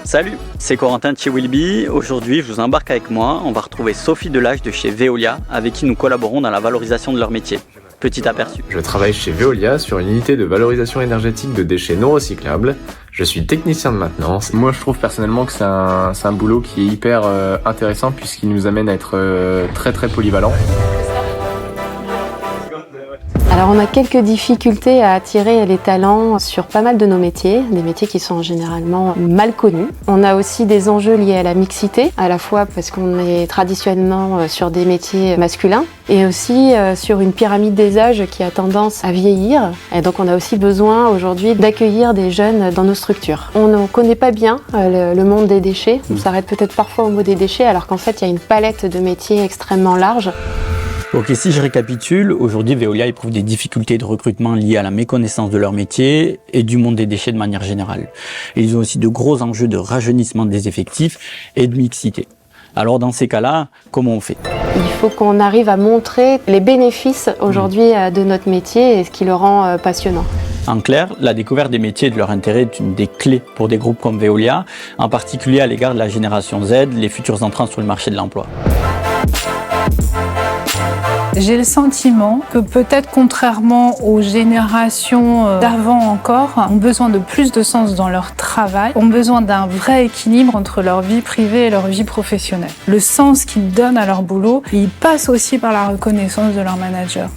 Salut, c'est Corentin de chez Willby. Aujourd'hui, je vous embarque avec moi. On va retrouver Sophie Delage de chez Veolia, avec qui nous collaborons dans la valorisation de leur métier. Petit aperçu. Je travaille chez Veolia sur une unité de valorisation énergétique de déchets non recyclables. Je suis technicien de maintenance. Moi, je trouve personnellement que c'est un boulot qui est hyper intéressant puisqu'il nous amène à être très polyvalent. Alors on a quelques difficultés à attirer les talents sur pas mal de nos métiers, des métiers qui sont généralement mal connus. On a aussi des enjeux liés à la mixité, à la fois parce qu'on est traditionnellement sur des métiers masculins et aussi sur une pyramide des âges qui a tendance à vieillir. Et donc on a aussi besoin aujourd'hui d'accueillir des jeunes dans nos structures. On ne connaît pas bien le monde des déchets, on s'arrête peut-être parfois au mot des déchets alors qu'en fait il y a une palette de métiers extrêmement large. Ok, si je récapitule, aujourd'hui Veolia éprouve des difficultés de recrutement liées à la méconnaissance de leur métier et du monde des déchets de manière générale. Et ils ont aussi de gros enjeux de rajeunissement des effectifs et de mixité. Alors dans ces cas-là, comment on fait ? Il faut qu'on arrive à montrer les bénéfices aujourd'hui de notre métier et ce qui le rend passionnant. En clair, la découverte des métiers et de leur intérêt est une des clés pour des groupes comme Veolia, en particulier à l'égard de la génération Z, les futurs entrants sur le marché de l'emploi. J'ai le sentiment que peut-être contrairement aux générations d'avant encore, ont besoin de plus de sens dans leur travail, ont besoin d'un vrai équilibre entre leur vie privée et leur vie professionnelle. Le sens qu'ils donnent à leur boulot, il passe aussi par la reconnaissance de leur manager.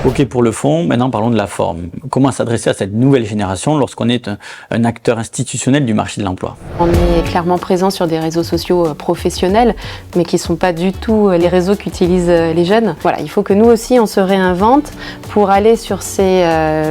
Ok pour le fond, maintenant parlons de la forme. Comment s'adresser à cette nouvelle génération lorsqu'on est un acteur institutionnel du marché de l'emploi ? On est clairement présent sur des réseaux sociaux professionnels, mais qui ne sont pas du tout les réseaux qu'utilisent les jeunes. Voilà, il faut que nous aussi on se réinvente pour aller sur ces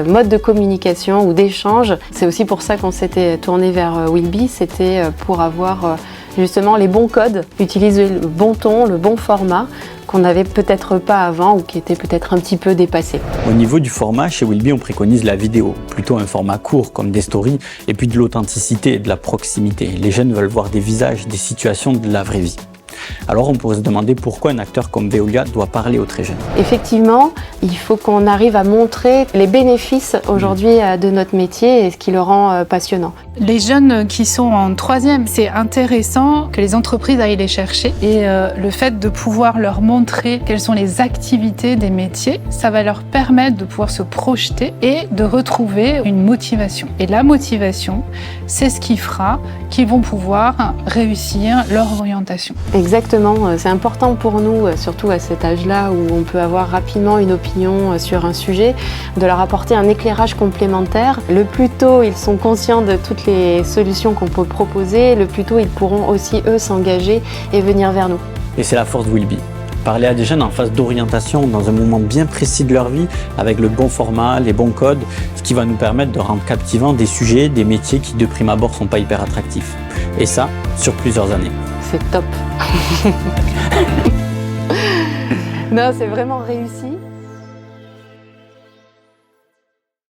modes de communication ou d'échange. C'est aussi pour ça qu'on s'était tourné vers Willby, c'était pour avoir justement les bons codes, utiliser le bon ton, le bon format qu'on n'avait peut-être pas avant ou qui était peut-être un petit peu dépassé. Au niveau du format, chez Willby, on préconise la vidéo, plutôt un format court comme des stories, et puis de l'authenticité et de la proximité. Les jeunes veulent voir des visages, des situations de la vraie vie. Alors on pourrait se demander pourquoi un acteur comme Veolia doit parler aux très jeunes. Effectivement, il faut qu'on arrive à montrer les bénéfices aujourd'hui de notre métier et ce qui le rend passionnant. Les jeunes qui sont en troisième, c'est intéressant que les entreprises aillent les chercher et le fait de pouvoir leur montrer quelles sont les activités des métiers, ça va leur permettre de pouvoir se projeter et de retrouver une motivation. Et la motivation, c'est ce qui fera qu'ils vont pouvoir réussir leur orientation. Exactement, c'est important pour nous, surtout à cet âge-là où on peut avoir rapidement une opinion sur un sujet, de leur apporter un éclairage complémentaire. Le plus tôt ils sont conscients de toutes les solutions qu'on peut proposer, le plus tôt ils pourront aussi eux s'engager et venir vers nous. Et c'est la force de Willby. Parler à des jeunes en phase d'orientation dans un moment bien précis de leur vie, avec le bon format, les bons codes, ce qui va nous permettre de rendre captivants des sujets, des métiers qui de prime abord sont pas hyper attractifs. Et ça, sur plusieurs années. C'est top. Non, c'est vraiment réussi.